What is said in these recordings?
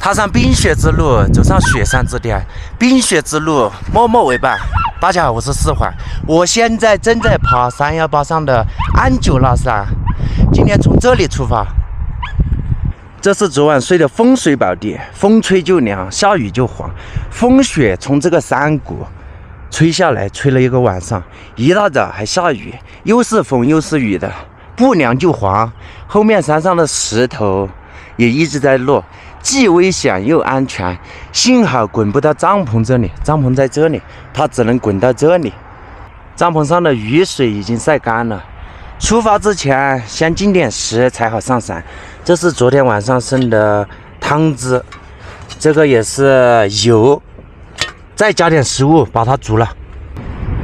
踏上冰雪之路，走上雪山之巅。冰雪之路，默默为伴。大家好，我是四环，我现在正在爬318上的安久拉山。今天从这里出发。这是昨晚睡的风水宝地，风吹就凉，下雨就黄。风雪从这个山谷吹下来，吹了一个晚上，一大早还下雨，又是风又是雨的，不凉就黄。后面山上的石头也一直在落，既危险又安全。幸好滚不到帐篷这里，帐篷在这里，它只能滚到这里。帐篷上的雨水已经晒干了。出发之前先进点食才好上山。这是昨天晚上剩的汤汁，这个也是油，再加点食物把它煮了。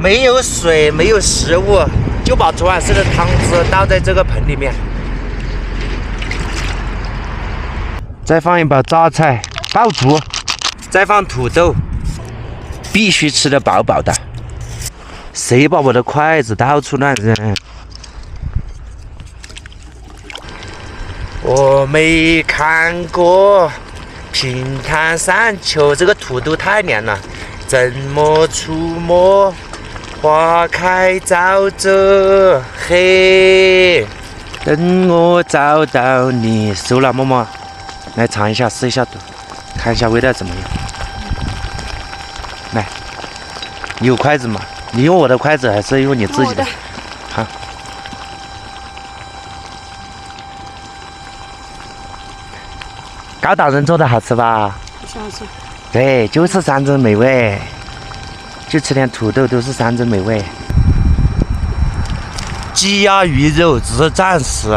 没有水，没有食物，就把昨晚剩的汤汁倒在这个盆里面。再放一包榨菜爆竹，再放土豆，必须吃得饱饱的。谁把我的筷子到处乱扔？我没看过平坦山丘，这个土豆太黏了。怎么触摸花开沼泽？嘿，等我找到你。熟了，默默，来尝一下，试一下毒，看一下味道怎么样。来，你有筷子吗？你用我的筷子还是用你自己的？好。高大人做的好吃吧？好吃。对，就是山珍美味，就吃点土豆都是山珍美味。鸡鸭鱼肉只是暂时，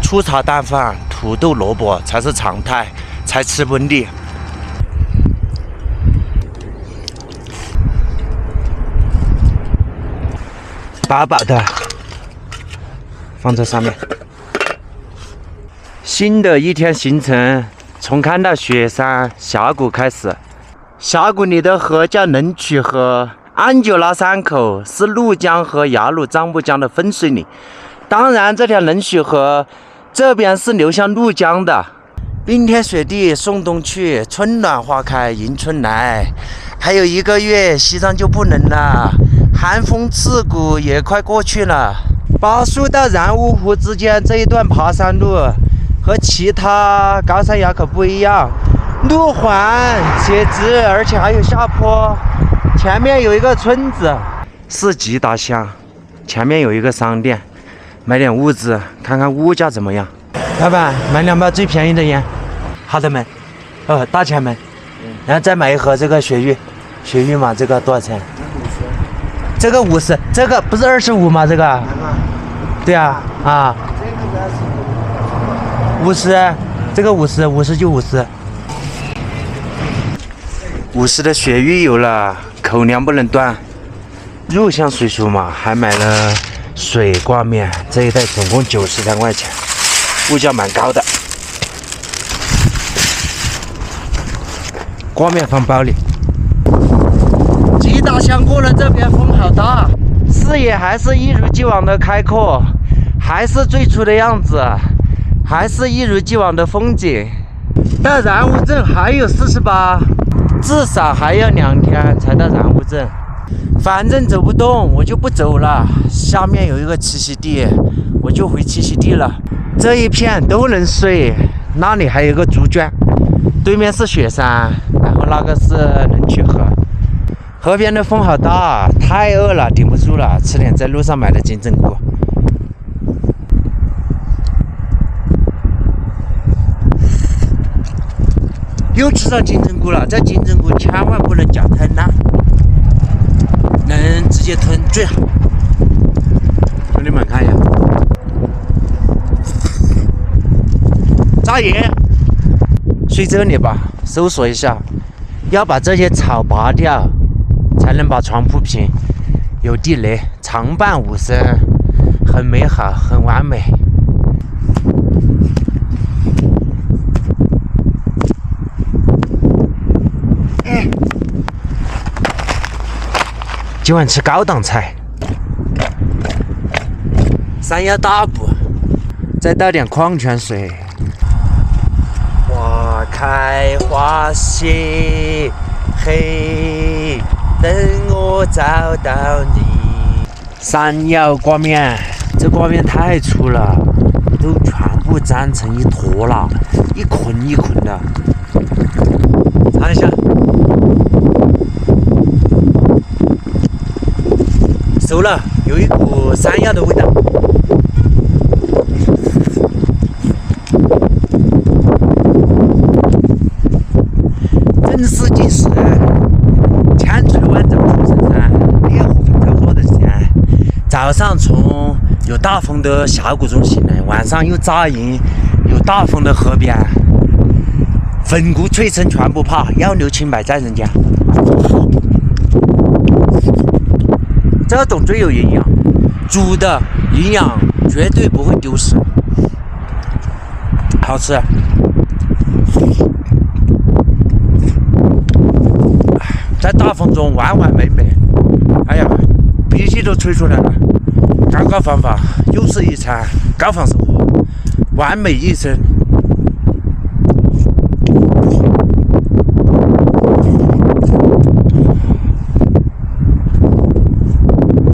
粗茶淡饭、土豆萝卜才是常态，才吃不腻。饱饱的，放这上面。新的一天行程。从看到雪山峡谷开始，峡谷里的河叫能曲河，安久拉山口是怒江和雅鲁藏布江的分水岭。当然，这条能曲河这边是流向怒江的。冰天雪地送冬去，春暖花开迎春来。还有1个月，西藏就不冷了，寒风刺骨也快过去了。巴蜀到然乌湖之间这一段爬山路。和其他高山垭口不一样，路缓且直，而且还有下坡。前面有一个村子，是吉达乡。前面有一个商店，买点物资，看看物价怎么样。老板，买2包最便宜的烟。好的们，大钱们，然后再买一盒这个雪玉，雪玉嘛，这个多少钱？这个50，这个不是25吗？这个？对啊，啊。50，这个50就50。50的雪玉有了，口粮不能断。入乡随俗嘛，还买了水挂面，这一袋总共93块钱，物价蛮高的。挂面放包里。吉达乡过了这边风好大，视野还是一如既往的开阔，还是最初的样子。还是一如既往的风景。到然乌镇还有48，至少还要2天才到然乌镇。反正走不动，我就不走了。下面有一个栖息地，我就回栖息地了。这一片都能睡，那里还有个猪圈，对面是雪山，然后那个是能曲河。河边的风好大，太饿了，顶不住了，吃点在路上买的金针菇。又吃上金针菇了，这金针菇千万不能嚼太烂，能直接吞最好。兄弟们看一下，大爷，睡这里吧，搜索一下，要把这些草拔掉，才能把床铺平。有地雷，长伴5声，很美好，很完美。今晚吃高档菜，山药大补，再倒点矿泉水。哇，看开花谢，嘿，等我找到你。山药挂面，这挂面太粗了，都全部粘成一坨了，一捆一捆的。尝一下，熟了，有一股山药的味道。正是即是千锤万凿出深山，烈火焚烧出的山。早上从有大风的峡谷中醒来，晚上又扎营有大风的河边，粉骨脆身全不怕，要留清白在人家。这种最有营养，煮的营养绝对不会丢失，好吃。在大风中完完美美，哎呀，鼻涕都吹出来了，刚刚放放，又是一餐高仿生活，完美一生。